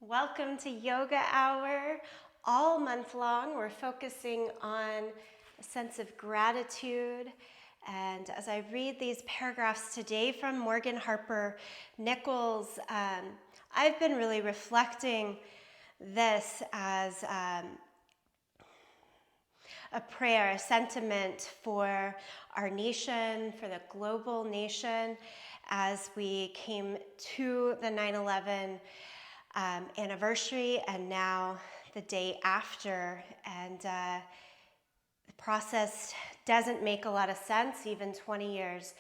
Welcome to Yoga Hour. All month long, we're focusing on a sense of gratitude. And as I read these paragraphs today from Morgan Harper Nichols, I've been really reflecting this as a prayer, a sentiment for our nation, for the global nation, as we came to the 9/11 anniversary and now the day after. And the process doesn't make a lot of sense even 20 years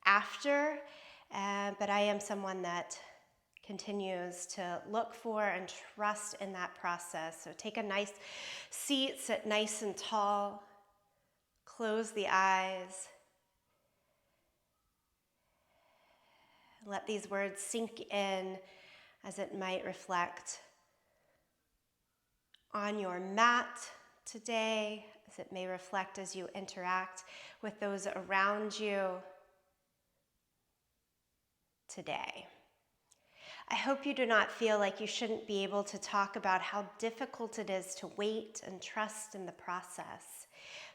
after, but I am someone that continues to look for and trust in that process. So take a nice seat, sit nice and tall, close the eyes. Let these words sink in as it might reflect on your mat today, as it may reflect as you interact with those around you today. I hope you do not feel like you shouldn't be able to talk about how difficult it is to wait and trust in the process.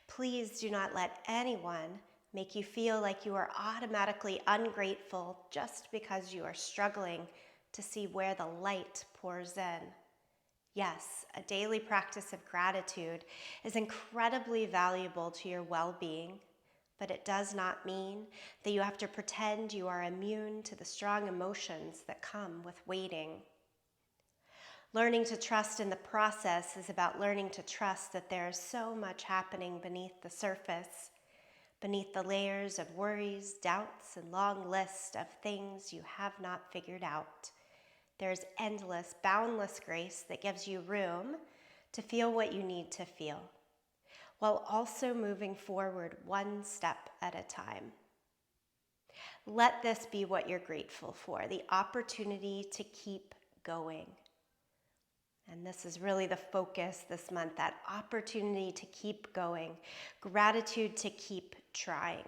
Please do not let anyone make you feel like you are automatically ungrateful just because you are struggling to see where the light pours in. Yes, a daily practice of gratitude is incredibly valuable to your well-being, but it does not mean that you have to pretend you are immune to the strong emotions that come with waiting. Learning to trust in the process is about learning to trust that there is so much happening beneath the surface, beneath the layers of worries, doubts, and long lists of things you have not figured out. There's endless, boundless grace that gives you room to feel what you need to feel, while also moving forward one step at a time. Let this be what you're grateful for, the opportunity to keep going. And this is really the focus this month, that opportunity to keep going, gratitude to keep trying,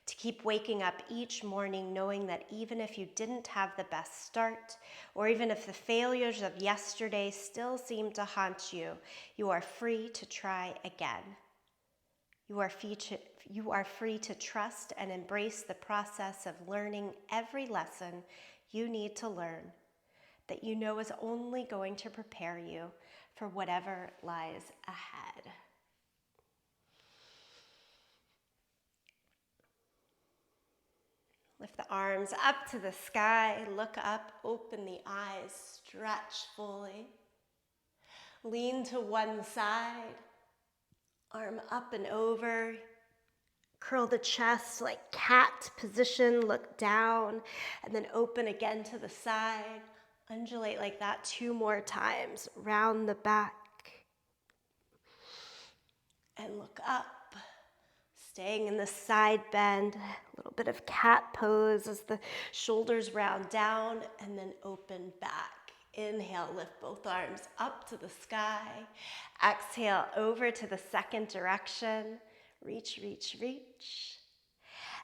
to keep waking up each morning knowing that even if you didn't have the best start, or even if the failures of yesterday still seem to haunt you, you are free to try again. You are free to trust and embrace the process of learning every lesson you need to learn that you know is only going to prepare you for whatever lies ahead. Lift the arms up to the sky, look up, open the eyes, stretch fully. Lean to one side, arm up and over. Curl the chest like cat position, look down, and then open again to the side. Undulate like that 2 more times, round the back. And look up, staying in the side bend, a little bit of cat pose as the shoulders round down, and then open back. Inhale, lift both arms up to the sky. Exhale, over to the second direction. Reach, reach, reach.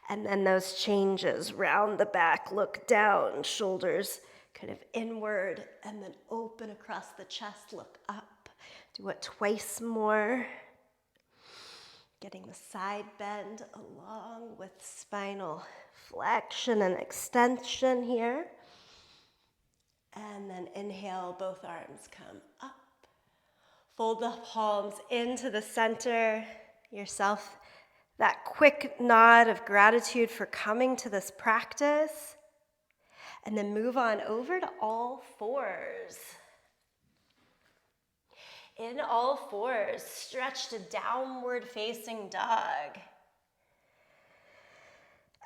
And then those changes, round the back, look down, shoulders kind of inward, and then open across the chest, look up. Do it twice more. Getting the side bend along with spinal flexion and extension here. And then inhale, both arms come up. Fold the palms into the center. Yourself that quick nod of gratitude for coming to this practice. And then move on over to all fours. In all fours, stretch to downward facing dog.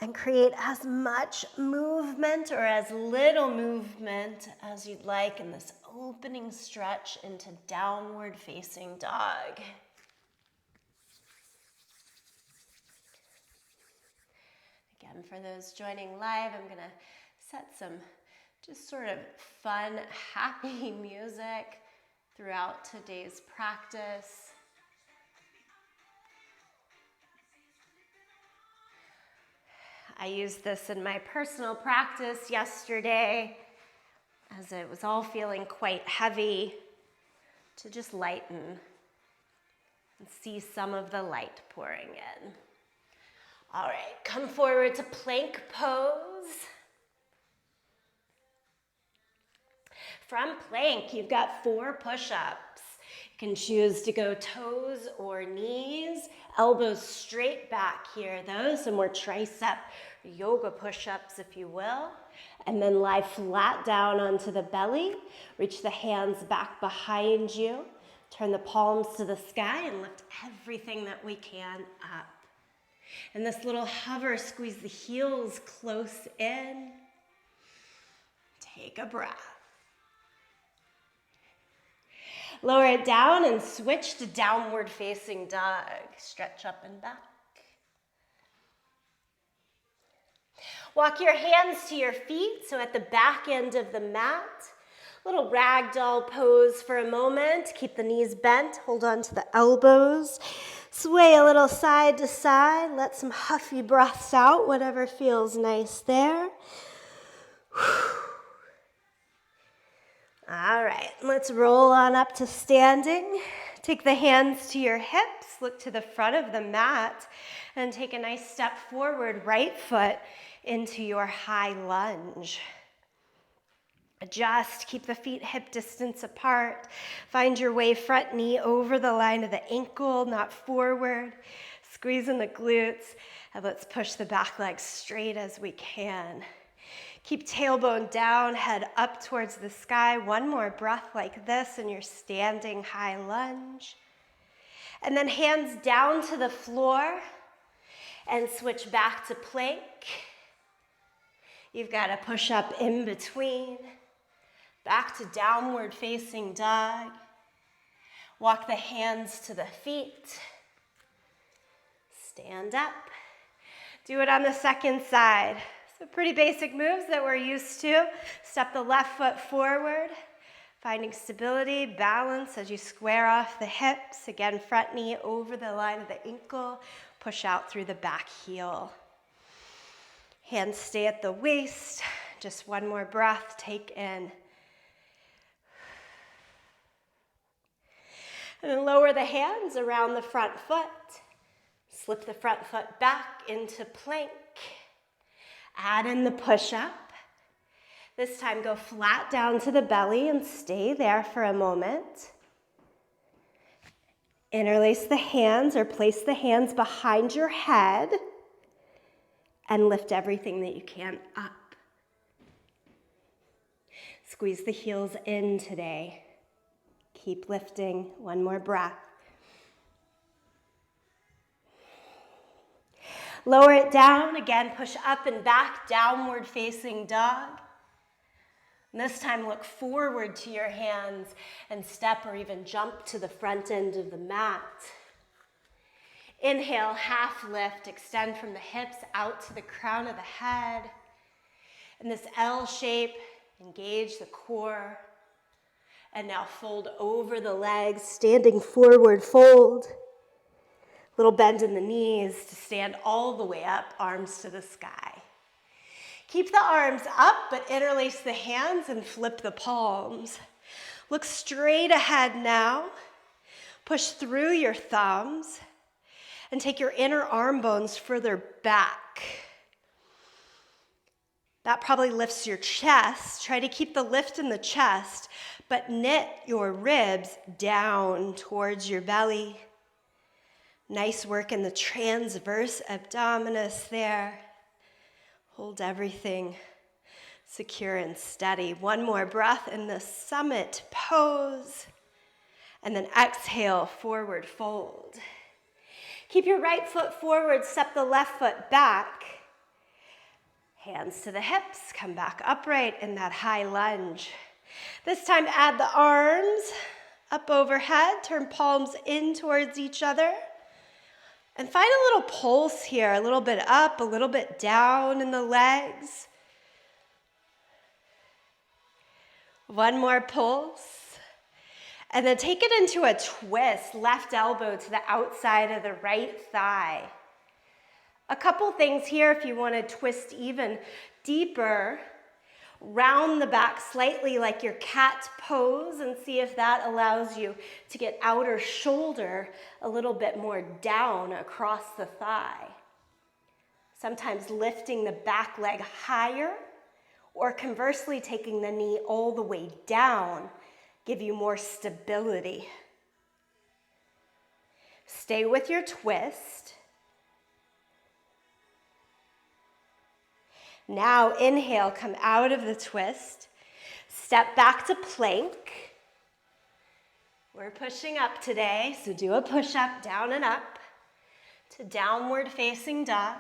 And create as much movement or as little movement as you'd like in this opening stretch into downward facing dog. Again, for those joining live, I'm gonna set some just sort of fun, happy music throughout today's practice. I used this in my personal practice yesterday. as it was all feeling quite heavy, to just lighten and see some of the light pouring in. All right, come forward to plank pose. From plank, you've got 4 push-ups. You can choose to go toes or knees, elbows straight back here though, some more tricep yoga push-ups if you will. And then lie flat down onto the belly, reach the hands back behind you, turn the palms to the sky and lift everything that we can up. And this little hover, squeeze the heels close in. Take a breath. Lower it down and switch to downward facing dog. Stretch up and back. Walk your hands to your feet, so at the back end of the mat. Little ragdoll pose for a moment. Keep the knees bent, hold on to the elbows. Sway a little side to side. Let some huffy breaths out, whatever feels nice there. All right, let's roll on up to standing. Take the hands to your hips, look to the front of the mat, and take a nice step forward, right foot into your high lunge. Adjust, keep the feet hip distance apart. Find your way front knee over the line of the ankle, not forward. Squeeze in the glutes, and let's push the back leg straight as we can. Keep tailbone down, head up towards the sky. One more breath like this in your standing high lunge. And then hands down to the floor and switch back to plank. You've got a push up in between. Back to downward facing dog. Walk the hands to the feet. Stand up. Do it on the second side. So pretty basic moves that we're used to. Step the left foot forward, finding stability, balance as you square off the hips. Again, front knee over the line of the ankle. Push out through the back heel. Hands stay at the waist. Just one more breath, take in. And then lower the hands around the front foot. Slip the front foot back into plank. Add in the push-up. This time go flat down to the belly and stay there for a moment. Interlace the hands or place the hands behind your head and lift everything that you can up. Squeeze the heels in today. Keep lifting. One more breath. Lower it down. Again, push up and back, downward facing dog. And this time look forward to your hands and step or even jump to the front end of the mat. Inhale, half lift, extend from the hips out to the crown of the head. In this L shape, engage the core. And now fold over the legs, standing forward, fold. Little bend in the knees to stand all the way up, arms to the sky. Keep the arms up, but interlace the hands and flip the palms. Look straight ahead now. Push through your thumbs and take your inner arm bones further back. That probably lifts your chest. Try to keep the lift in the chest, but knit your ribs down towards your belly. Nice work in the transverse abdominis there. Hold everything secure and steady. One more breath in the summit pose. And then exhale, forward fold. Keep your right foot forward, step the left foot back. Hands to the hips, come back upright in that high lunge. This time add the arms up overhead, turn palms in towards each other. And find a little pulse here, a little bit up, a little bit down in the legs. One more pulse. And then take it into a twist, left elbow to the outside of the right thigh. A couple things here if you want to twist even deeper. Round the back slightly like your cat pose and see if that allows you to get outer shoulder a little bit more down across the thigh. Sometimes lifting the back leg higher, or conversely taking the knee all the way down, give you more stability. Stay with your twist. Now inhale, come out of the twist. Step back to plank. We're pushing up today, so do a push-up, down and up, to downward facing dog.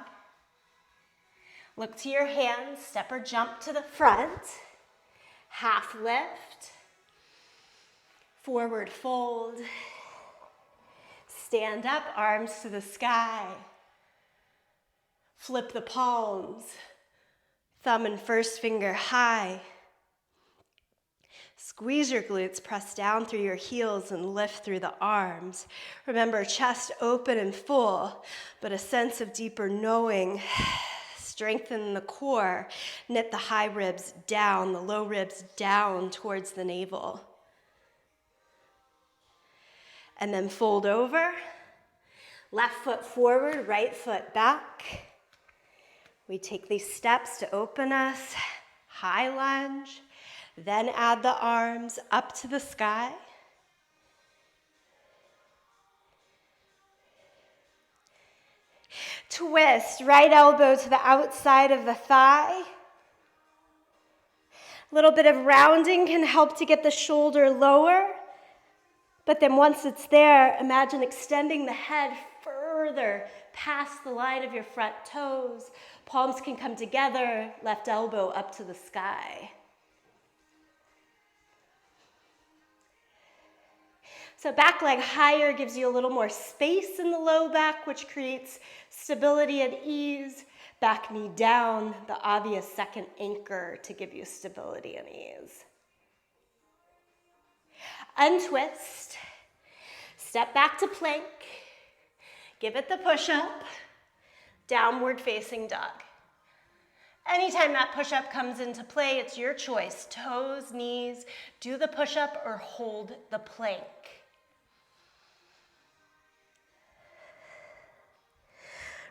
Look to your hands, step or jump to the front. Half lift. Forward fold. Stand up, arms to the sky. Flip the palms. Thumb and first finger high. Squeeze your glutes, press down through your heels and lift through the arms. Remember, chest open and full, but a sense of deeper knowing. Strengthen the core. Knit the high ribs down, the low ribs down towards the navel. And then fold over. Left foot forward, right foot back. We take these steps to open us, high lunge, then add the arms up to the sky. Twist, right elbow to the outside of the thigh. A little bit of rounding can help to get the shoulder lower, but then once it's there, imagine extending the head further past the line of your front toes. Palms can come together, left elbow up to the sky. So back leg higher gives you a little more space in the low back, which creates stability and ease. Back knee down, the obvious second anchor to give you stability and ease. Untwist. Step back to plank. Give it the push-up. Downward facing dog. Anytime that push-up comes into play, it's your choice. Toes, knees, do the push-up or hold the plank.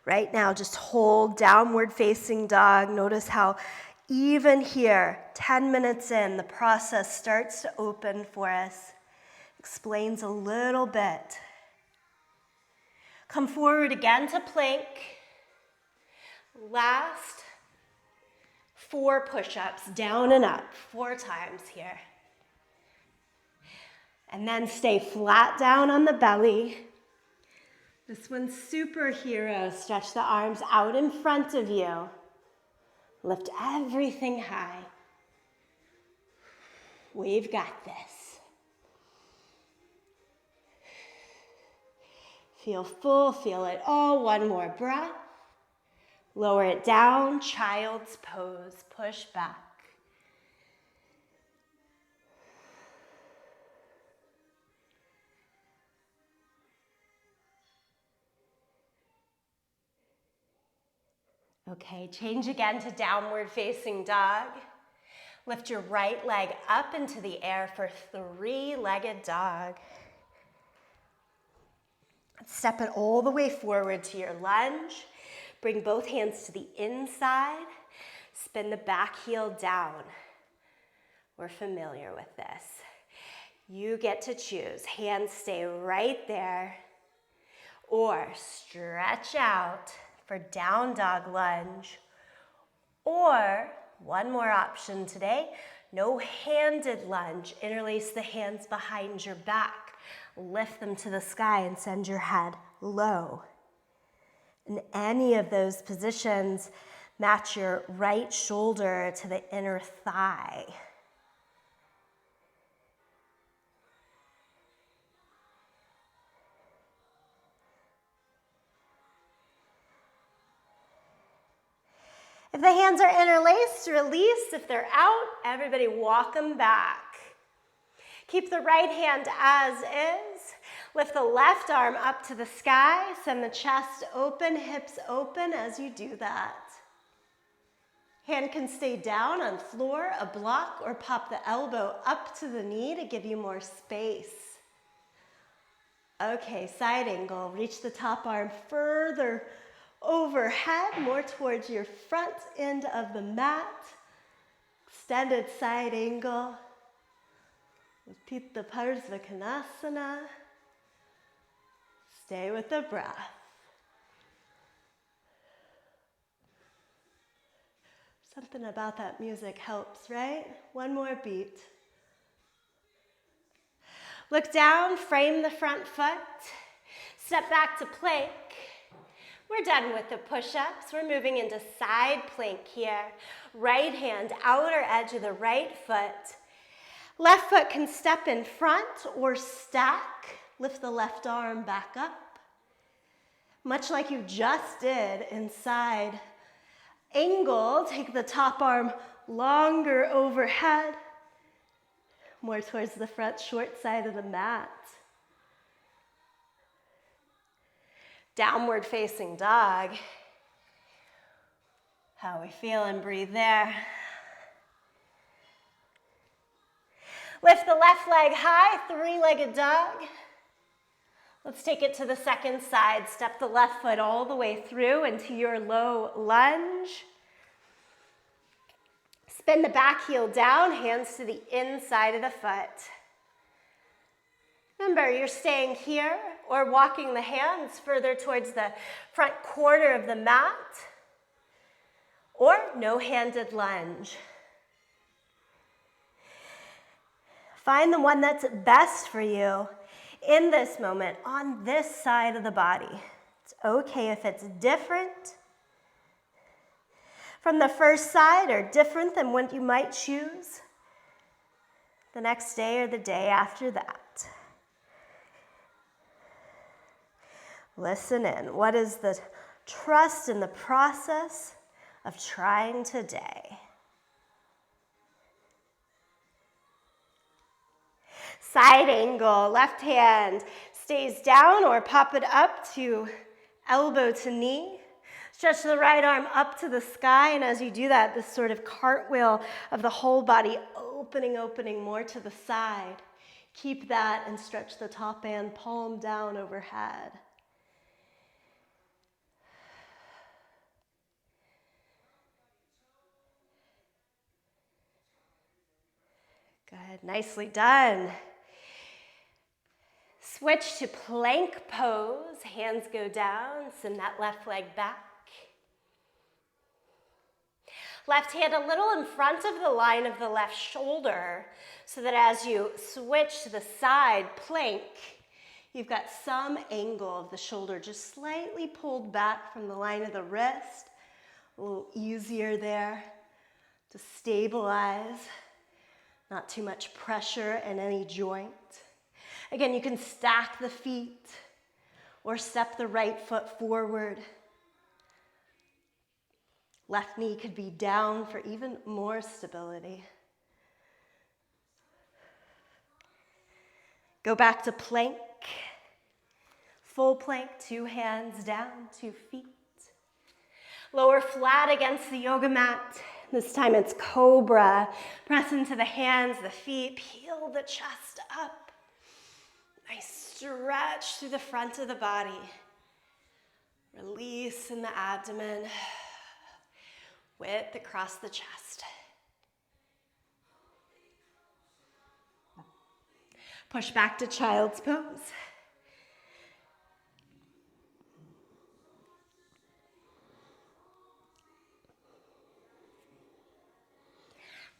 Right now, just hold downward facing dog. Notice how even here, 10 minutes in, the process starts to open for us. Explains a little bit. Come forward again to plank. Last 4 push-ups, down and up, 4 times here. And then stay flat down on the belly. This one's superhero. Stretch the arms out in front of you. Lift everything high. We've got this. Feel full, feel it all. One more breath. Lower it down, child's pose, push back. Okay, change again to downward facing dog. Lift your right leg up into the air for 3-legged dog. Step it all the way forward to your lunge. Bring both hands to the inside. Spin the back heel down. We're familiar with this. You get to choose. Hands stay right there. Or stretch out for down dog lunge. Or one more option today, no handed lunge. Interlace the hands behind your back. Lift them to the sky and send your head low. In any of those positions, match your right shoulder to the inner thigh. If the hands are interlaced, release. If they're out, everybody walk them back. Keep the right hand as is. Lift the left arm up to the sky. Send the chest open, hips open as you do that. Hand can stay down on floor, a block, or pop the elbow up to the knee to give you more space. Okay, side angle. Reach the top arm further overhead, more towards your front end of the mat. Extended side angle. Repeat the Parsvakonasana. Stay with the breath. Something about that music helps, right? One more beat. Look down, frame the front foot. Step back to plank. We're done with the push-ups. We're moving into side plank here. Right hand, outer edge of the right foot. Left foot can step in front or stack. Lift the left arm back up. Much like you just did inside angle, take the top arm longer overhead, more towards the front short side of the mat. Downward facing dog. How we feeling? Breathe there. Lift the left leg high, three-legged dog. Let's take it to the second side. Step the left foot all the way through into your low lunge. Spin the back heel down, hands to the inside of the foot. Remember, you're staying here or walking the hands further towards the front corner of the mat, or no-handed lunge. Find the one that's best for you in this moment, on this side of the body. It's okay if it's different from the first side or different than what you might choose the next day or the day after that. Listen in. What is the trust in the process of trying today? Side angle, left hand stays down or pop it up to elbow to knee. Stretch the right arm up to the sky, and as you do that, this sort of cartwheel of the whole body opening more to the side. Keep that and stretch the top hand, palm down overhead. Good, nicely done. Switch to plank pose. Hands go down, send that left leg back. Left hand a little in front of the line of the left shoulder so that as you switch to the side plank, you've got some angle of the shoulder just slightly pulled back from the line of the wrist. A little easier there to stabilize. Not too much pressure in any joint. Again, you can stack the feet or step the right foot forward. Left knee could be down for even more stability. Go back to plank. Full plank, 2 hands down, 2 feet. Lower flat against the yoga mat. This time it's cobra. Press into the hands, the feet, peel the chest up. Nice stretch through the front of the body. Release in the abdomen. Width across the chest. Push back to child's pose.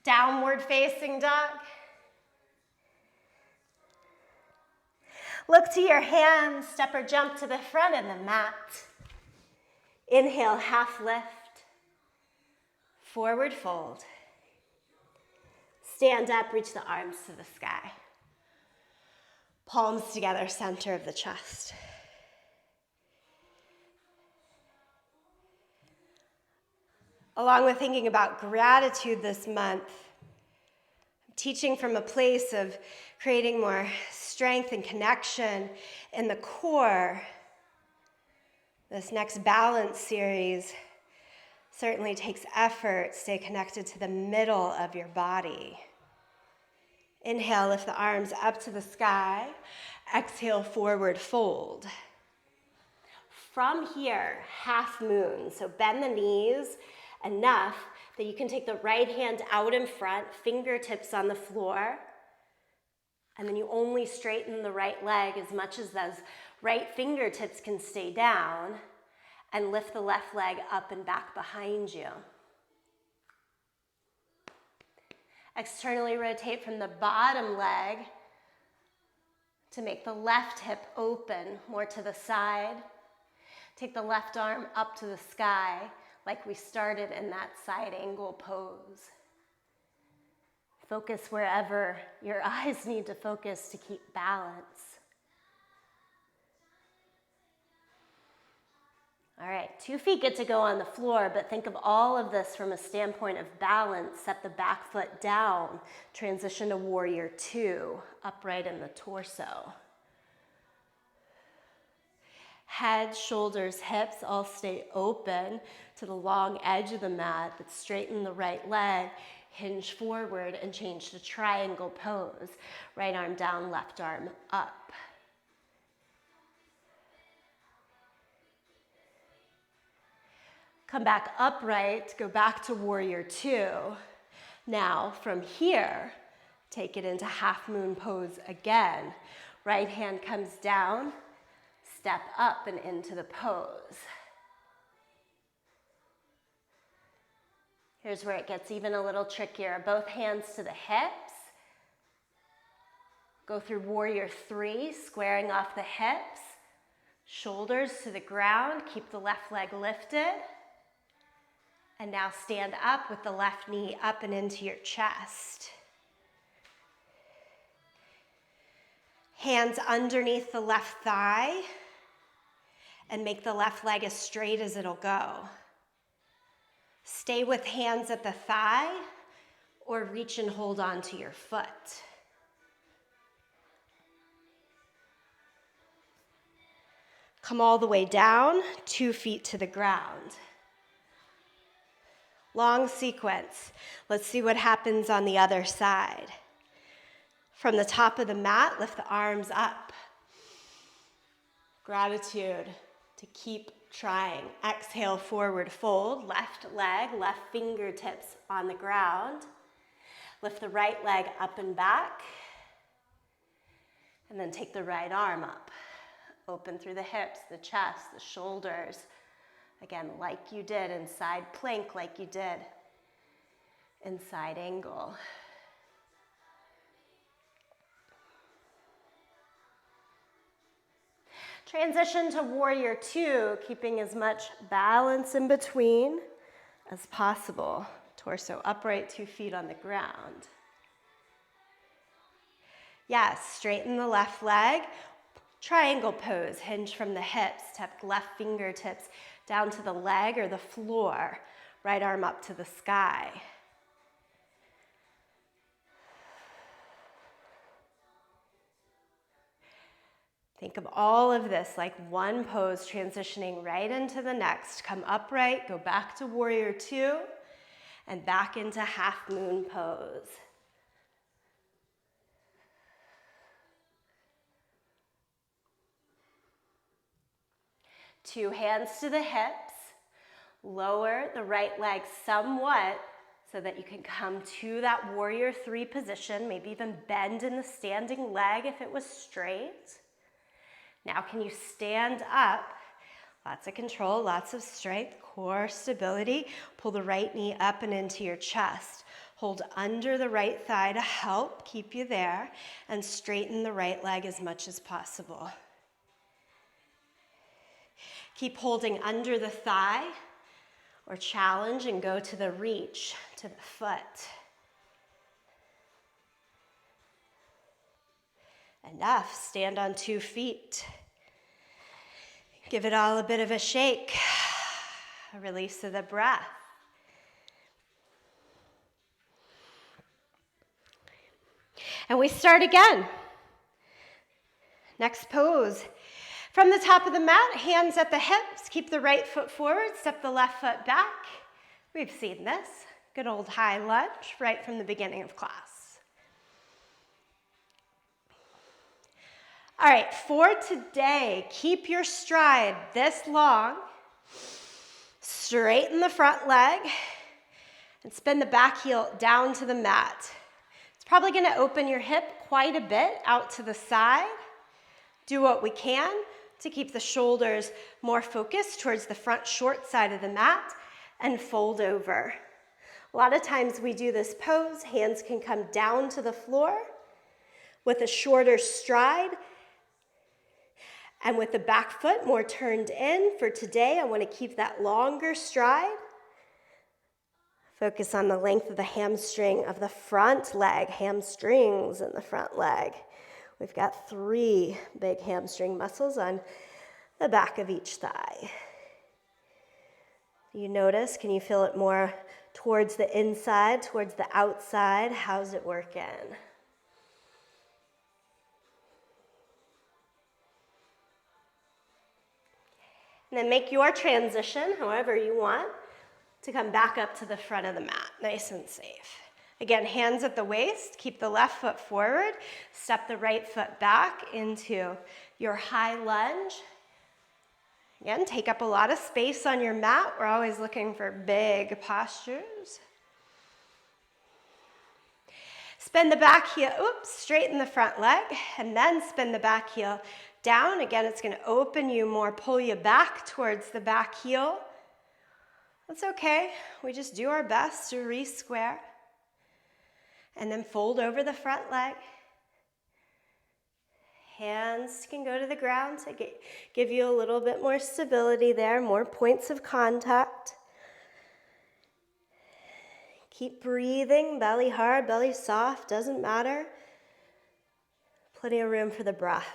Downward facing dog. Look to your hands, step or jump to the front of the mat. Inhale, half lift. Forward fold. Stand up, reach the arms to the sky. Palms together, center of the chest. Along with thinking about gratitude this month, I'm teaching from a place of creating more strength and connection in the core. This next balance series Certainly takes effort. Stay connected to the middle of your body. Inhale, lift the arms up to the sky. Exhale, forward fold. From here, half moon. So bend the knees enough that you can take the right hand out in front, fingertips on the floor, and then you only straighten the right leg as much as those right fingertips can stay down, and lift the left leg up and back behind you. Externally rotate from the bottom leg to make the left hip open, more to the side. Take the left arm up to the sky like we started in that side angle pose. Focus wherever your eyes need to focus to keep balance. All right, 2 feet get to go on the floor, but think of all of this from a standpoint of balance. Set the back foot down. Transition to warrior 2, upright in the torso. Head, shoulders, hips all stay open to the long edge of the mat, but straighten the right leg, hinge forward, and change to triangle pose. Right arm down, left arm up. Come back upright, go back to warrior 2. Now, from here, take it into half moon pose again. Right hand comes down, step up and into the pose. Here's where it gets even a little trickier. Both hands to the hips. Go through warrior 3, squaring off the hips. Shoulders to the ground, keep the left leg lifted. And now stand up with the left knee up and into your chest. Hands underneath the left thigh and make the left leg as straight as it'll go. Stay with hands at the thigh or reach and hold on to your foot. Come all the way down, 2 feet to the ground. Long sequence. Let's see what happens on the other side. From the top of the mat, lift the arms up. Gratitude to keep trying. Exhale, forward fold. Left leg, left fingertips on the ground. Lift the right leg up and back. And then take the right arm up. Open through the hips, the chest, the shoulders. Again, like you did in side plank, like you did in side angle. Transition to warrior 2, keeping as much balance in between as possible. Torso upright, 2 feet on the ground. Yes, straighten the left leg. Triangle pose, hinge from the hips, step left fingertips down to the leg or the floor, right arm up to the sky. Think of all of this like one pose transitioning right into the next. Come upright, go back to warrior 2, and back into half moon pose. Two hands to the hips. Lower the right leg somewhat so that you can come to that warrior 3 position, maybe even bend in the standing leg if it was straight. Now can you stand up? Lots of control, lots of strength, core stability. Pull the right knee up and into your chest. Hold under the right thigh to help keep you there, and straighten the right leg as much as possible. Keep holding under the thigh or challenge and go to the reach, to the foot. Enough, stand on 2 feet. Give it all a bit of a shake, a release of the breath. And we start again. Next pose. From the top of the mat, hands at the hips, keep the right foot forward, step the left foot back, We've seen this. Good old high lunge right from the beginning of class. All right, for today, keep your stride this long. Straighten the front leg and spin the back heel down to the mat. It's probably going to open your hip quite a bit out to the side. Do what we can to keep the shoulders more focused towards the front short side of the mat and fold over. A lot of times we do this pose, hands can come down to the floor with a shorter stride and with the back foot more turned in. For today, I want to keep that longer stride. Focus on the length of the hamstring of the front leg, hamstrings in the front leg. We've got 3 big hamstring muscles on the back of each thigh. You notice, can you feel it more towards the inside, towards the outside? How's it working? And then make your transition, however you want, to come back up to the front of the mat, nice and safe. Again, hands at the waist, keep the left foot forward, step the right foot back into your high lunge. Again, take up a lot of space on your mat. We're always looking for big postures. Spin the back heel, straighten the front leg, and then spin the back heel down. Again, it's going to open you more, pull you back towards the back heel. That's okay. We just do our best to re-square. And then fold over the front leg. Hands can go to the ground to give you a little bit more stability there, more points of contact. Keep breathing, belly hard, belly soft, doesn't matter. Plenty of room for the breath.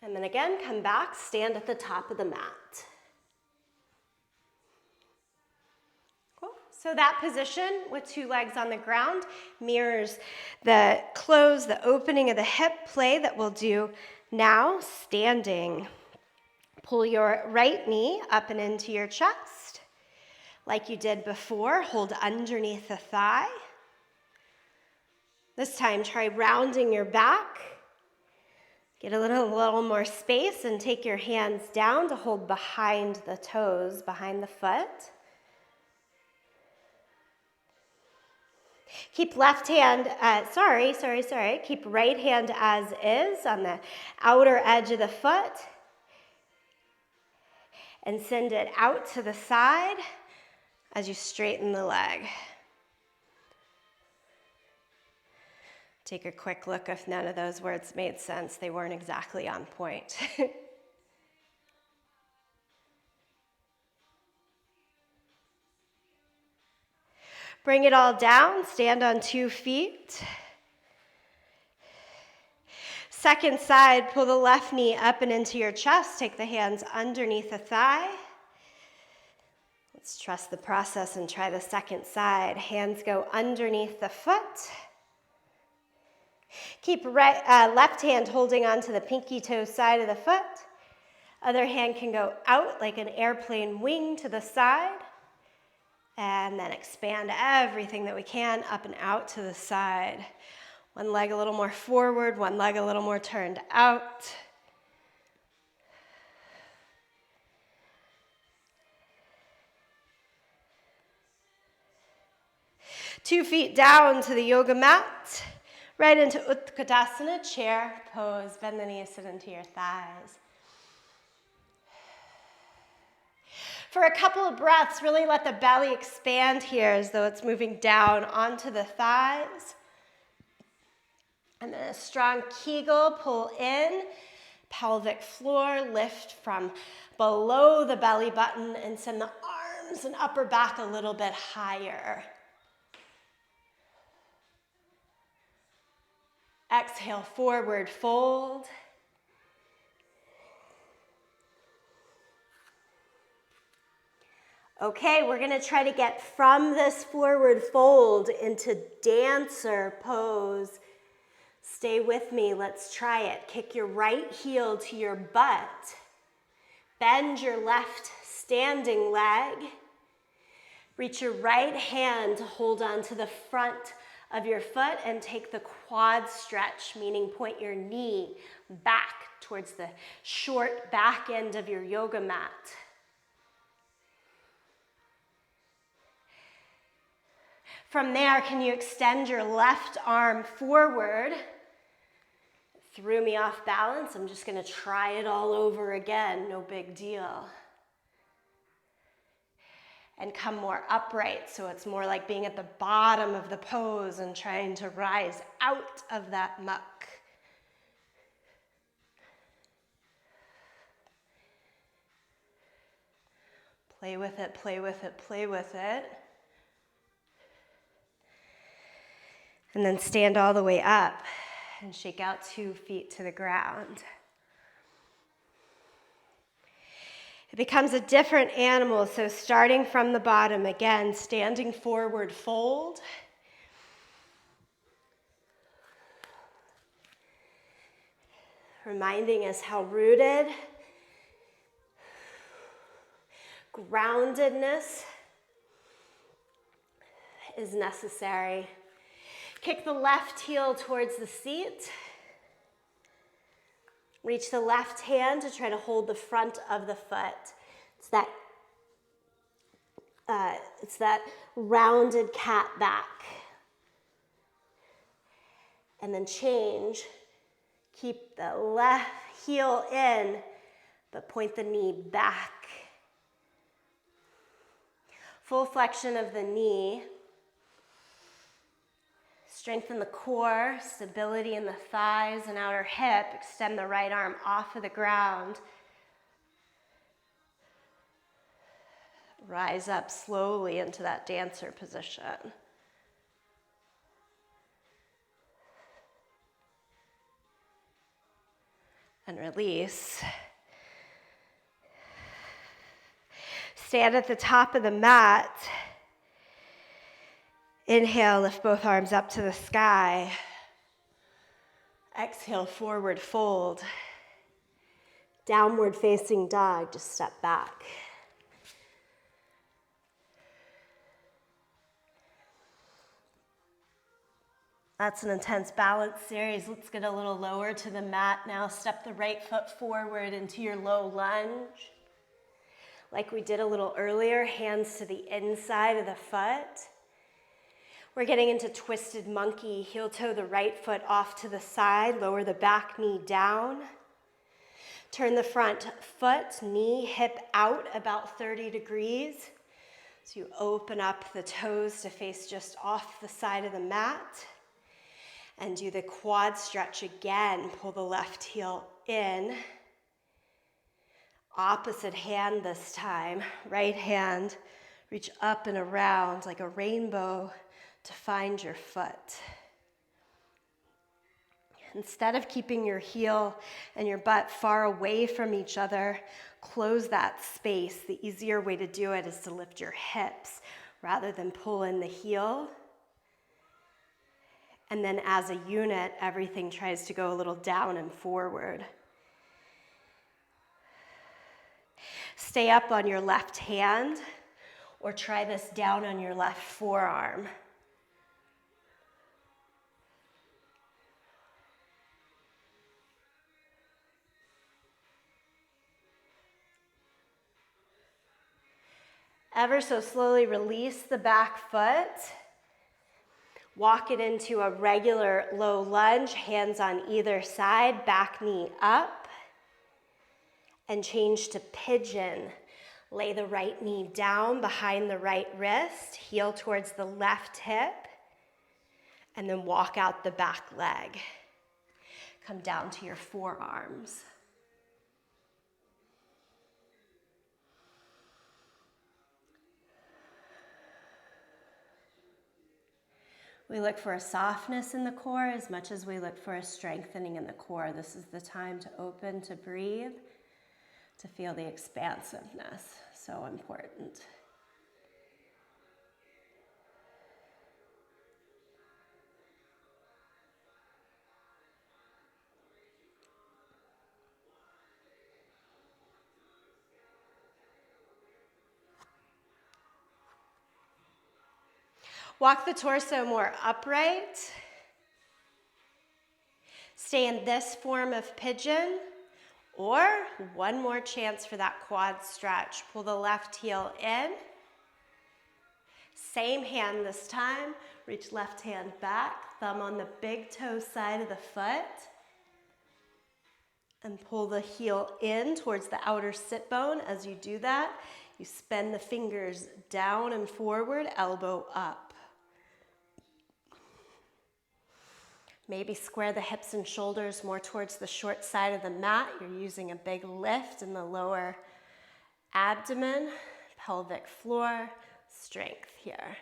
And then again, come back, stand at the top of the mat. Cool. So that position with 2 legs on the ground mirrors the close, the opening of the hip play that we'll do now, standing. Pull your right knee up and into your chest. Like you did before, hold underneath the thigh. This time, try rounding your back. Get a little more space and take your hands down to hold behind the toes, behind the foot. Keep left hand, keep right hand as is on the outer edge of the foot. And send it out to the side as you straighten the leg. Take a quick look if none of those words made sense. They weren't exactly on point. Bring it all down, stand on 2 feet. Second side, pull the left knee up and into your chest. Take the hands underneath the thigh. Let's trust the process and try the second side. Hands go underneath the foot. Keep left hand holding onto the pinky toe side of the foot. Other hand can go out like an airplane wing to the side. And then expand everything that we can up and out to the side. One leg a little more forward, one leg a little more turned out. Two feet down to the yoga mat. Right into Utkatasana, chair pose. Bend the knees, sit into your thighs. For a couple of breaths, really let the belly expand here as though it's moving down onto the thighs. And then a strong Kegel, pull in, pelvic floor, lift from below the belly button and send the arms and upper back a little bit higher. Exhale, forward fold. Okay, we're going to try to get from this forward fold into dancer pose. Stay with me, let's try it. Kick your right heel to your butt. Bend your left standing leg. Reach your right hand to hold on to the front of your foot and take the quad stretch, meaning point your knee back towards the short back end of your yoga mat. From there, can you extend your left arm forward? Threw me off balance. I'm just going to try it all over again. No big deal. And come more upright, so it's more like being at the bottom of the pose and trying to rise out of that muck. Play with it, play with it, play with it. And then stand all the way up and shake out 2 feet to the ground. It becomes a different animal, so starting from the bottom, again, standing forward fold. Reminding us how rooted, groundedness is necessary. Kick the left heel towards the seat. Reach the left hand to try to hold the front of the foot. It's that rounded cat back. And then change. Keep the left heel in, but point the knee back. Full flexion of the knee. Strengthen the core, stability in the thighs and outer hip. Extend the right arm off of the ground. Rise up slowly into that dancer position. And release. Stand at the top of the mat. Inhale, lift both arms up to the sky. Exhale, forward fold. Downward facing dog, just step back. That's an intense balance series. Let's get a little lower to the mat now. Step the right foot forward into your low lunge. Like we did a little earlier, hands to the inside of the foot. We're getting into twisted monkey. Heel toe the right foot off to the side. Lower the back knee down. Turn the front foot, knee, hip out about 30 degrees. So you open up the toes to face just off the side of the mat. And do the quad stretch again. Pull the left heel in. Opposite hand this time. Right hand, reach up and around like a rainbow to find your foot. Instead of keeping your heel and your butt far away from each other, close that space. The easier way to do it is to lift your hips rather than pull in the heel. And then as a unit, everything tries to go a little down and forward. Stay up on your left hand, or try this down on your left forearm. Ever so slowly release the back foot. Walk it into a regular low lunge, hands on either side, back knee up. And change to pigeon. Lay the right knee down behind the right wrist, heel towards the left hip, and then walk out the back leg. Come down to your forearms. We look for a softness in the core as much as we look for a strengthening in the core. This is the time to open, to breathe, to feel the expansiveness. So important. Walk the torso more upright. Stay in this form of pigeon, or one more chance for that quad stretch. Pull the left heel in. Same hand this time. Reach left hand back, thumb on the big toe side of the foot. And pull the heel in towards the outer sit bone. As you do that, you spin the fingers down and forward, elbow up. Maybe square the hips and shoulders more towards the short side of the mat. You're using a big lift in the lower abdomen, pelvic floor, strength here.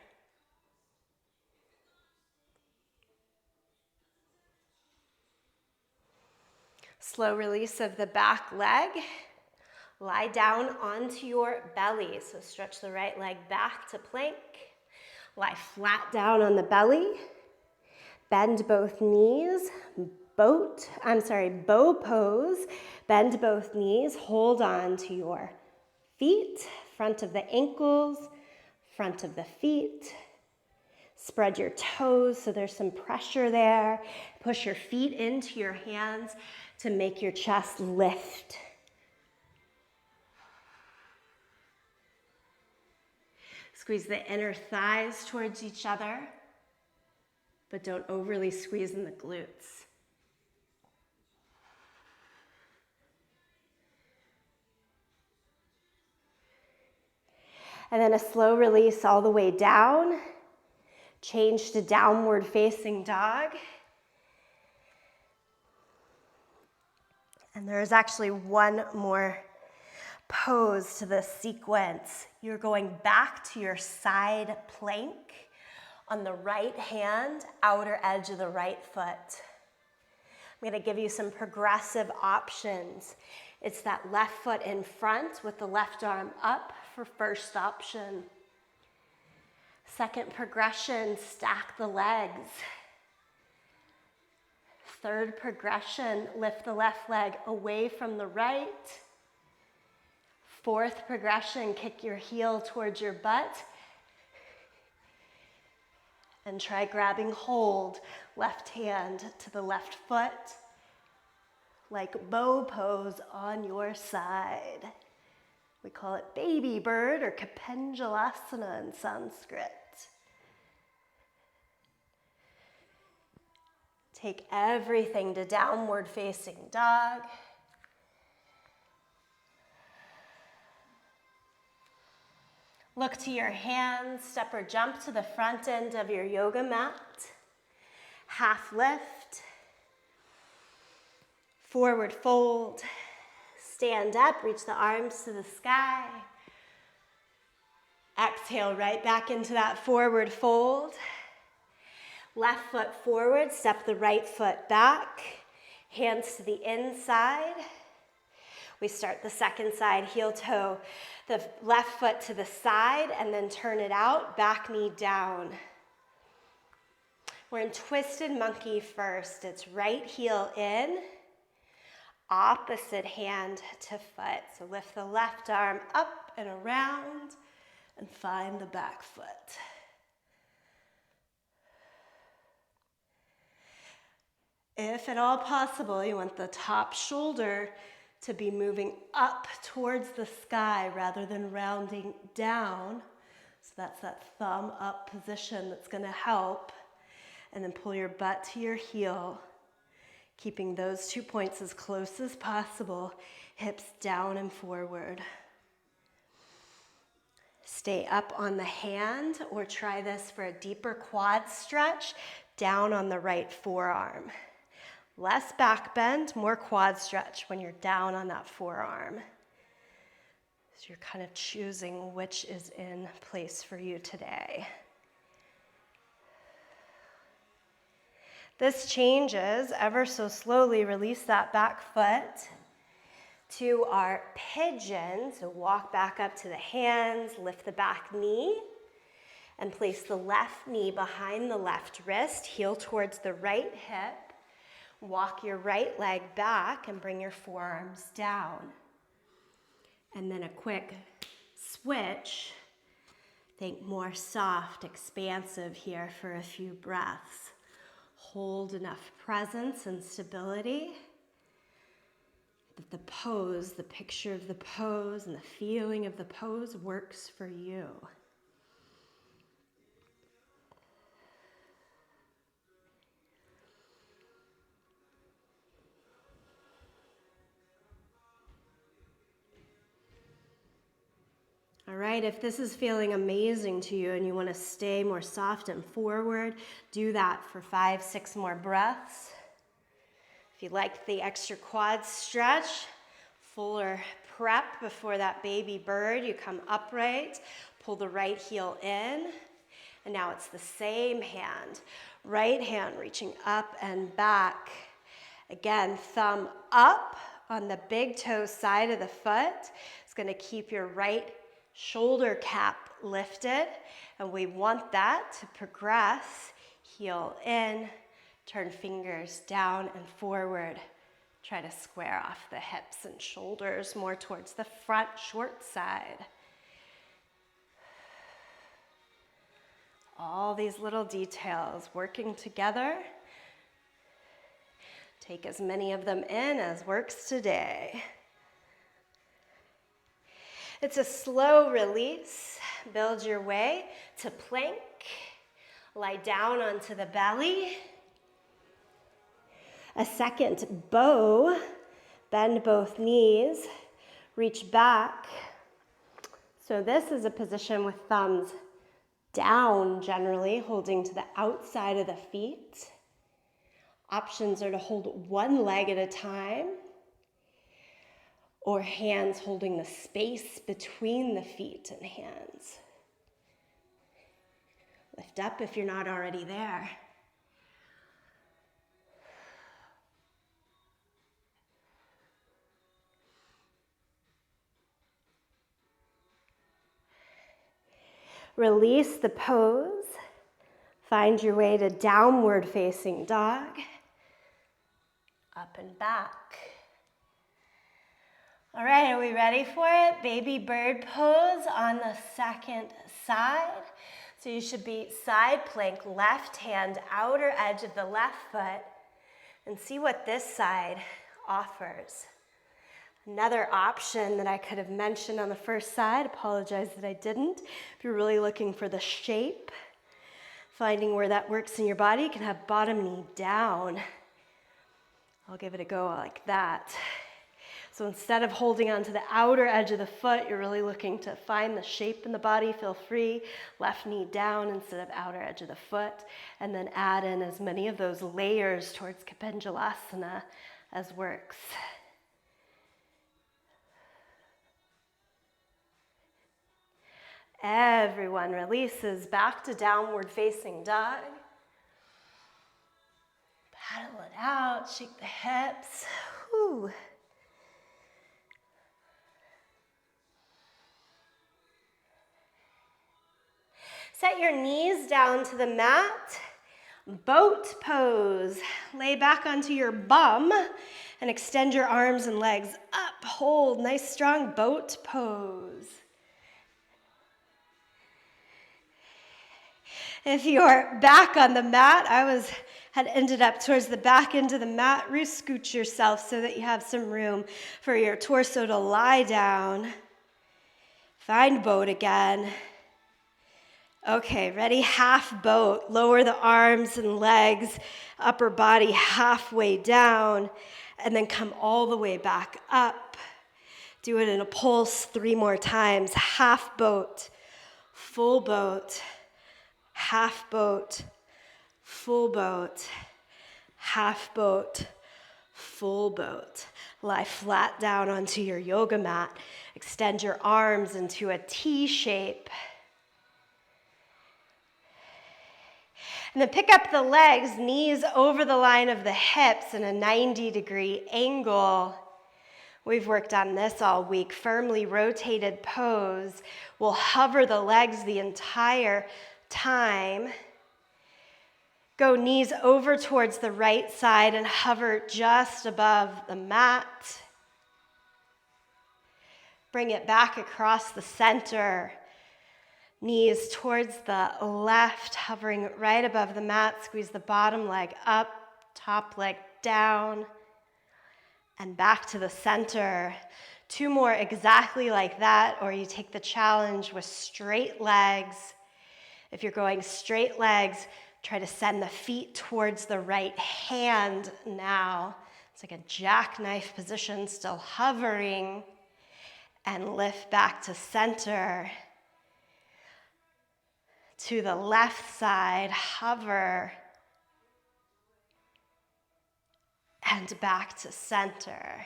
Slow release of the back leg. Lie down onto your belly. So stretch the right leg back to plank. Lie flat down on the belly. Bend both knees. Bow pose. Bend both knees. Hold on to your feet, front of the ankles, front of the feet. Spread your toes so there's some pressure there. Push your feet into your hands to make your chest lift. Squeeze the inner thighs towards each other, but don't overly squeeze in the glutes. And then a slow release all the way down. Change to downward facing dog. And there is actually one more pose to this sequence. You're going back to your side plank on the right hand, outer edge of the right foot. I'm going to give you some progressive options. It's that left foot in front with the left arm up for first option. Second progression, stack the legs. Third progression, lift the left leg away from the right. Fourth progression, kick your heel towards your butt. And try grabbing hold, left hand to the left foot, like bow pose on your side. We call it baby bird or Kapenjalasana in Sanskrit. Take everything to downward facing dog. Look to your hands, step or jump to the front end of your yoga mat. Half lift. Forward fold. Stand up, reach the arms to the sky. Exhale right back into that forward fold. Left foot forward, step the right foot back. Hands to the inside. We start the second side, heel toe, the left foot to the side, and then turn it out, back knee down. We're in twisted monkey first. It's right heel in, opposite hand to foot. So lift the left arm up and around and find the back foot. If at all possible, you want the top shoulder to be moving up towards the sky rather than rounding down. So that's that thumb up position that's going to help. And then pull your butt to your heel, keeping those 2 points as close as possible, hips down and forward. Stay up on the hand, or try this for a deeper quad stretch, down on the right forearm. Less back bend, more quad stretch when you're down on that forearm. So you're kind of choosing which is in place for you today. This changes ever so slowly. Release that back foot to our pigeon. So walk back up to the hands, lift the back knee, and place the left knee behind the left wrist, heel towards the right hip. Walk your right leg back and bring your forearms down. And then a quick switch. Think more soft, expansive here for a few breaths. Hold enough presence and stability that the pose, the picture of the pose and the feeling of the pose works for you. All right, if this is feeling amazing to you and you want to stay more soft and forward, do that for 5-6 more breaths. If you like the extra quad stretch, fuller prep before that baby bird, you come upright, pull the right heel in, and now it's the same hand. Right hand reaching up and back. Again, thumb up on the big toe side of the foot. It's going to keep your right shoulder cap lifted, and we want that to progress. Heel in, turn fingers down and forward. Try to square off the hips and shoulders more towards the front short side. All these little details working together. Take as many of them in as works today. It's a slow release. Build your way to plank. Lie down onto the belly. A second bow. Bend both knees. Reach back. So this is a position with thumbs down generally, holding to the outside of the feet. Options are to hold one leg at a time, or hands holding the space between the feet and hands. Lift up if you're not already there. Release the pose. Find your way to downward facing dog. Up and back. All right, are we ready for it? Baby bird pose on the second side. So you should be side plank, left hand, outer edge of the left foot, and see what this side offers. Another option that I could have mentioned on the first side, apologize that I didn't. If you're really looking for the shape, finding where that works in your body, you can have bottom knee down. I'll give it a go like that. So instead of holding onto the outer edge of the foot, you're really looking to find the shape in the body. Feel free, left knee down instead of outer edge of the foot, and then add in as many of those layers towards Kapenjalasana as works. Everyone releases back to downward facing dog. Paddle it out, shake the hips. Whew. Set your knees down to the mat. Boat pose. Lay back onto your bum and extend your arms and legs up. Hold, nice strong boat pose. If you're back on the mat, had ended up towards the back end of the mat, re-scoot yourself so that you have some room for your torso to lie down. Find boat again. Okay, ready? Half boat. Lower the arms and legs, upper body halfway down, and then come all the way back up. Do it in a pulse 3 more times. Half boat, full boat, half boat, full boat, half boat, full boat. Lie flat down onto your yoga mat. Extend your arms into a T shape. And then pick up the legs, knees over the line of the hips in a 90-degree angle. We've worked on this all week. Firmly rotated pose. We'll hover the legs the entire time. Go knees over towards the right side and hover just above the mat. Bring it back across the center. Knees towards the left, hovering right above the mat. Squeeze the bottom leg up, top leg down, and back to the center. 2 more exactly like that, or you take the challenge with straight legs. If you're going straight legs, try to send the feet towards the right hand now. It's like a jackknife position, still hovering, and lift back to center. To the left side, hover, and back to center.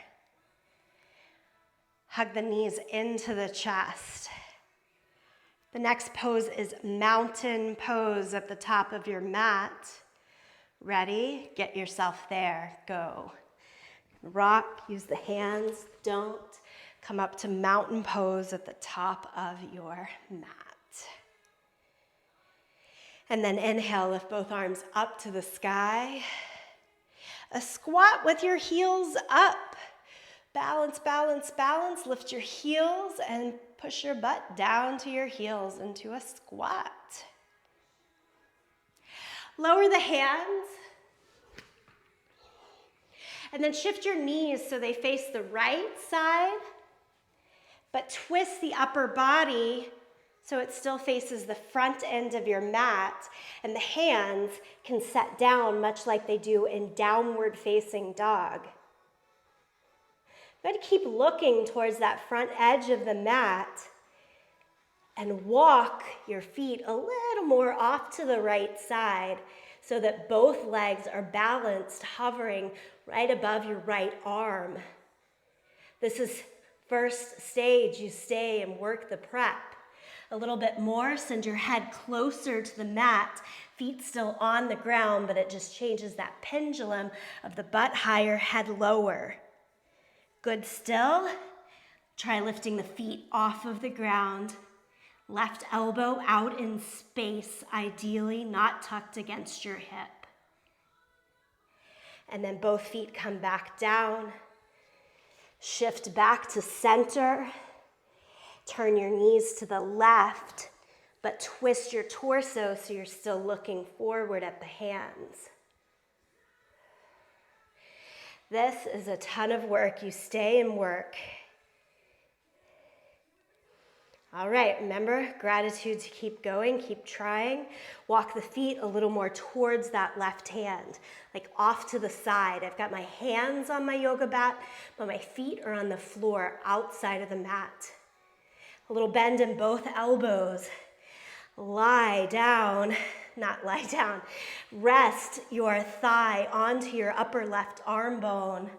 Hug the knees into the chest. The next pose is mountain pose at the top of your mat. Ready? Get yourself there. Go. Rock, use the hands. Don't. Come up to mountain pose at the top of your mat. And then inhale, lift both arms up to the sky. A squat with your heels up. Balance, balance, balance. Lift your heels and push your butt down to your heels into a squat. Lower the hands. And then shift your knees so they face the right side, but twist the upper body so it still faces the front end of your mat, and the hands can set down much like they do in downward facing dog. You've got to keep looking towards that front edge of the mat and walk your feet a little more off to the right side so that both legs are balanced, hovering right above your right arm. This is first stage. You stay and work the prep. A little bit more, send your head closer to the mat, feet still on the ground, but it just changes that pendulum of the butt higher, head lower. Good still. Try lifting the feet off of the ground. Left elbow out in space, ideally not tucked against your hip. And then both feet come back down. Shift back to center. Turn your knees to the left, but twist your torso so you're still looking forward at the hands. This is a ton of work. You stay and work. All right, remember, gratitude to keep going, keep trying. Walk the feet a little more towards that left hand, like off to the side. I've got my hands on my yoga mat, but my feet are on the floor outside of the mat. A little bend in both elbows. Lie down, not lie down. Rest your thigh onto your upper left arm bone.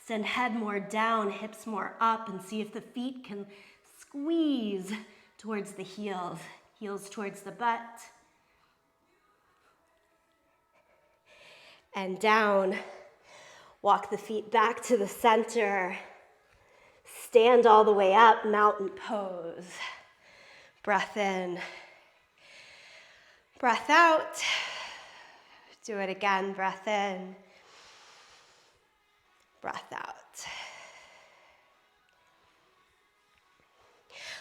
Send head more down, hips more up, and see if the feet can squeeze towards the heels. Heels towards the butt. And down. Walk the feet back to the center. Stand all the way up, mountain pose. Breath in. Breath out. Do it again, breath in. Breath out.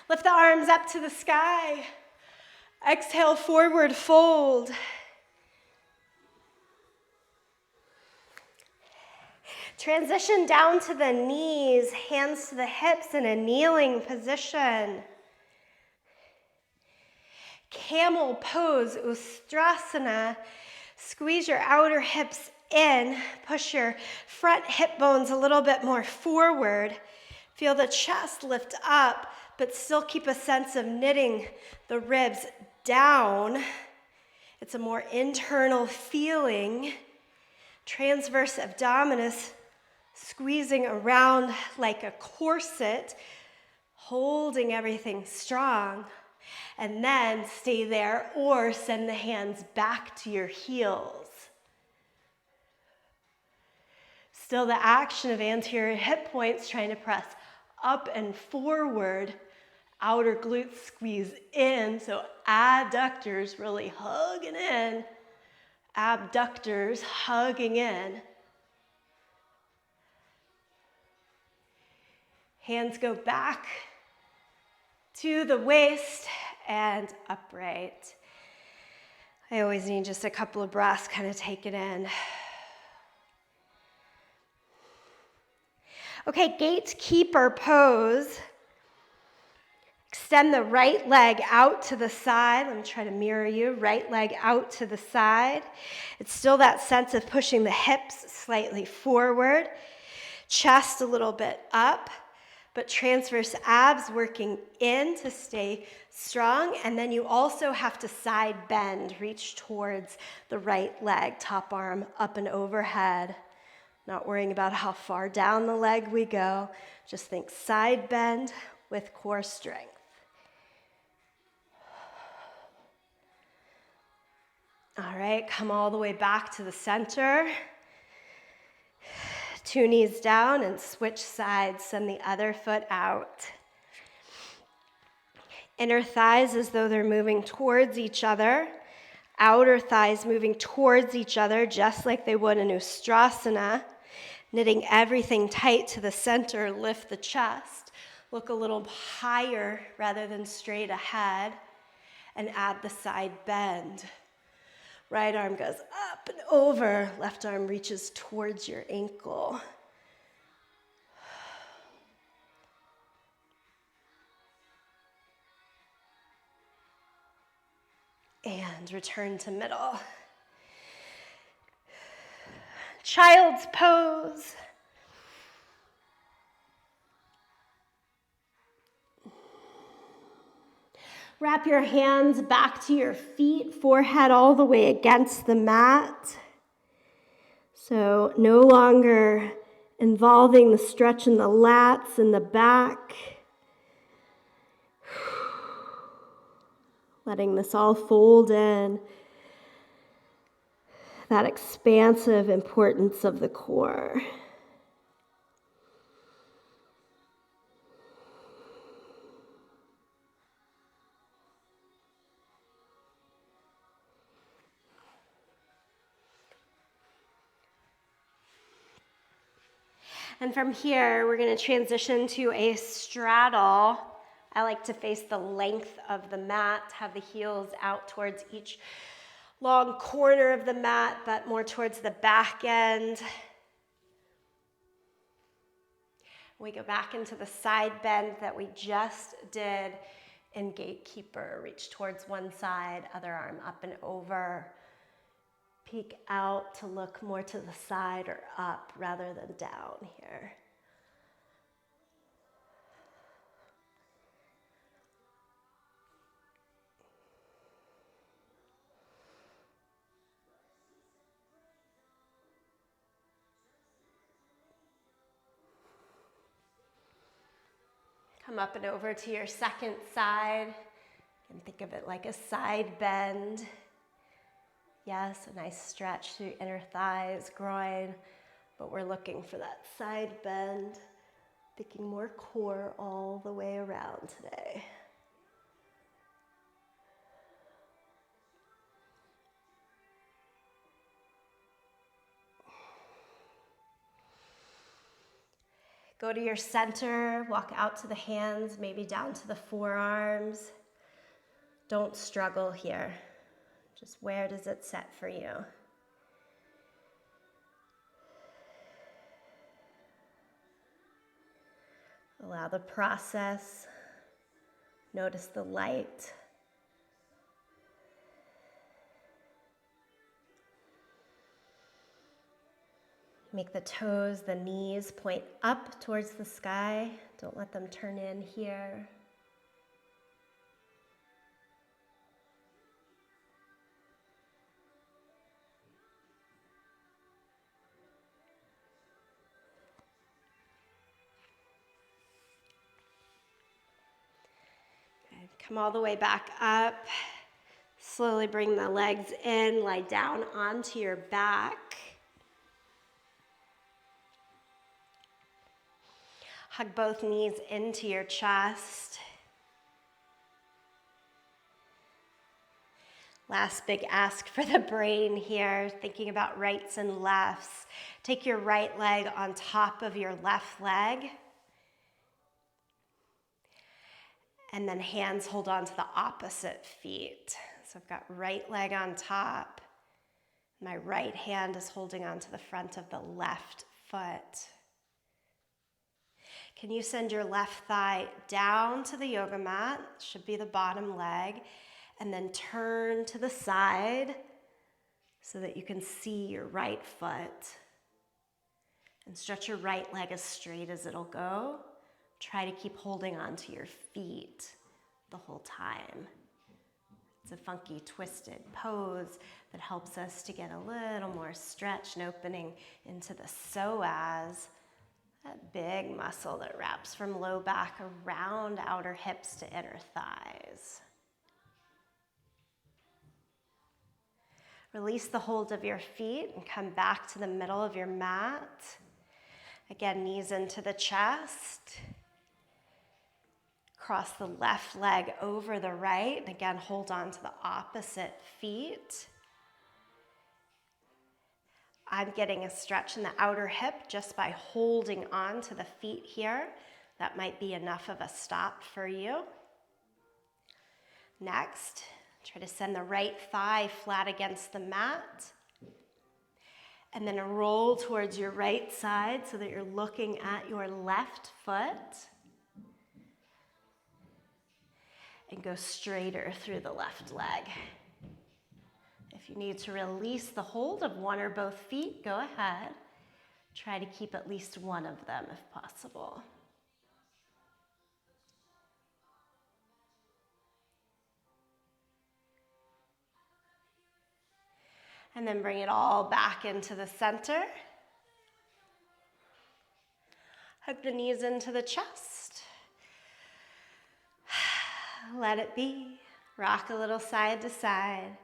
Lift the arms up to the sky. Exhale, forward fold. Transition down to the knees, hands to the hips in a kneeling position. Camel pose, Ustrasana. Squeeze your outer hips in. Push your front hip bones a little bit more forward. Feel the chest lift up, but still keep a sense of knitting the ribs down. It's a more internal feeling. Transverse abdominis squeezing around like a corset, holding everything strong. And then stay there or send the hands back to your heels. Still the action of anterior hip points trying to press up and forward. Outer glutes squeeze in, so adductors really hugging in. Abductors hugging in. Hands go back to the waist and upright. I always need just a couple of breaths, kind of take it in. Okay, gatekeeper pose. Extend the right leg out to the side. Let me try to mirror you. Right leg out to the side. It's still that sense of pushing the hips slightly forward. Chest a little bit up, but transverse abs working in to stay strong. And then you also have to side bend, reach towards the right leg, top arm up and overhead. Not worrying about how far down the leg we go. Just think side bend with core strength. All right, come all the way back to the center. 2 knees down and switch sides. Send the other foot out. Inner thighs as though they're moving towards each other. Outer thighs moving towards each other just like they would in Ustrasana. Knitting everything tight to the center. Lift the chest. Look a little higher rather than straight ahead. And add the side bend. Right arm goes up and over. Left arm reaches towards your ankle. And return to middle. Child's pose. Wrap your hands back to your feet, forehead all the way against the mat. So no longer involving the stretch in the lats and the back. Letting this all fold in. That expansive importance of the core. And from here, we're going to transition to a straddle. I like to face the length of the mat, have the heels out towards each long corner of the mat, but more towards the back end. We go back into the side bend that we just did in Gatekeeper. Reach towards one side, other arm up and over. Peek out to look more to the side or up rather than down here. Come up and over to your second side. You can think of it like a side bend. Yes, a nice stretch through inner thighs, groin, but we're looking for that side bend, thinking more core all the way around today. Go to your center, walk out to the hands, maybe down to the forearms. Don't struggle here. Just where does it set for you? Allow the process. Notice the light. Make the toes, the knees point up towards the sky. Don't let them turn in here. Come all the way back up. Slowly bring the legs in, lie down onto your back. Hug both knees into your chest. Last big ask for the brain here, thinking about rights and lefts. Take your right leg on top of your left leg. And then hands hold on to the opposite feet. So I've got right leg on top. My right hand is holding onto the front of the left foot. Can you send your left thigh down to the yoga mat? Should be the bottom leg. And then turn to the side so that you can see your right foot. And stretch your right leg as straight as it'll go. Try to keep holding onto your feet the whole time. It's a funky, twisted pose that helps us to get a little more stretch and opening into the psoas, that big muscle that wraps from low back around outer hips to inner thighs. Release the hold of your feet and come back to the middle of your mat. Again, knees into the chest. Cross the left leg over the right. And again, hold on to the opposite feet. I'm getting a stretch in the outer hip just by holding on to the feet here. That might be enough of a stop for you. Next, try to send the right thigh flat against the mat. And then roll towards your right side so that you're looking at your left foot. And go straighter through the left leg. If you need to release the hold of one or both feet, go ahead. Try to keep at least one of them if possible. And then bring it all back into the center. Hug the knees into the chest. Let it be. Rock a little side to side.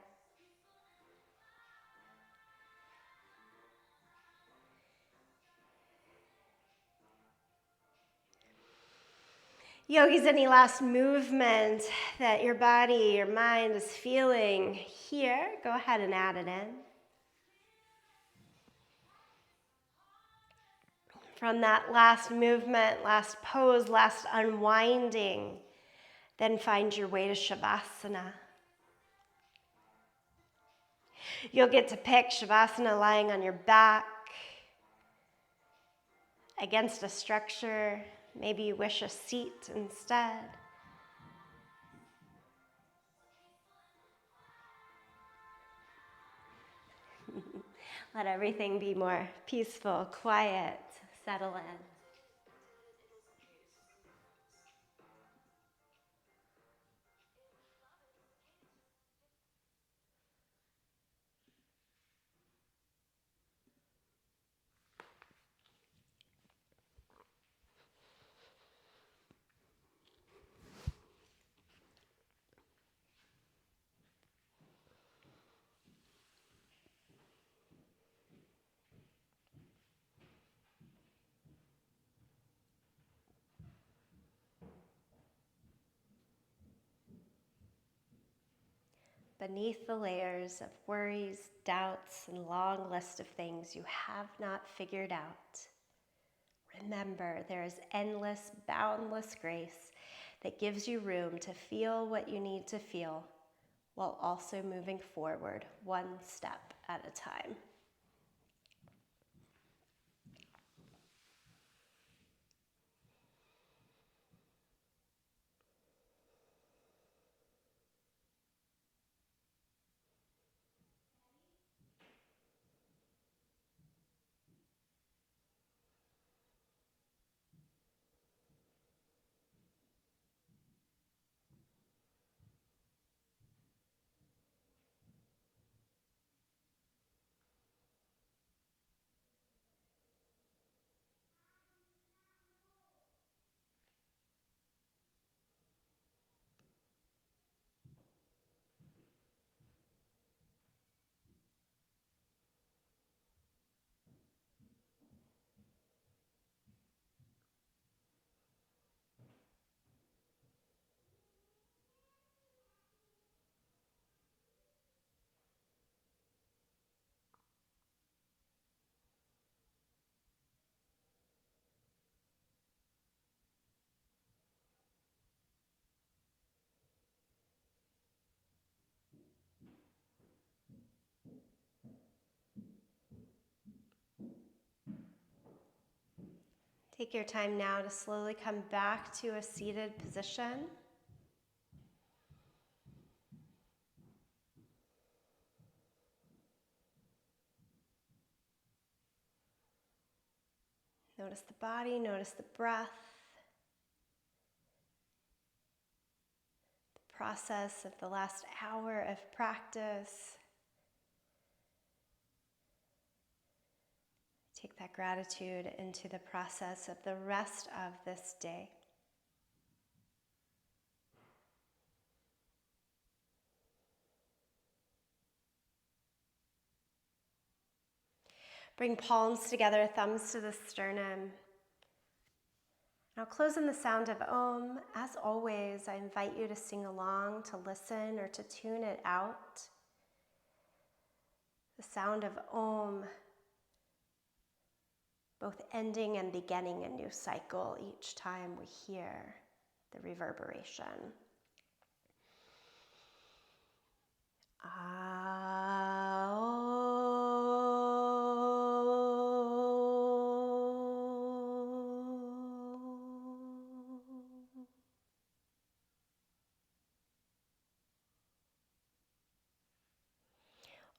Yogis, any last movement that your body, your mind is feeling here, go ahead and add it in. From that last movement, last pose, last unwinding, then find your way to Shavasana. You'll get to pick Shavasana lying on your back, against a structure. Maybe you wish a seat instead. Let everything be more peaceful, quiet, settle in. Beneath the layers of worries, doubts, and long list of things you have not figured out, remember there is endless, boundless grace that gives you room to feel what you need to feel while also moving forward one step at a time. Take your time now to slowly come back to a seated position. Notice the body, notice the breath, the process of the last hour of practice. Take that gratitude into the process of the rest of this day. Bring palms together, thumbs to the sternum. I'll close in the sound of Om. As always, I invite you to sing along, to listen, or to tune it out. The sound of Om, both ending and beginning a new cycle each time we hear the reverberation.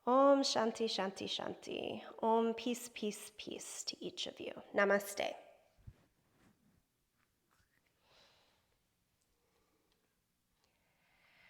Om Shanti Shanti Shanti. Om peace, peace, peace to each of you. Namaste.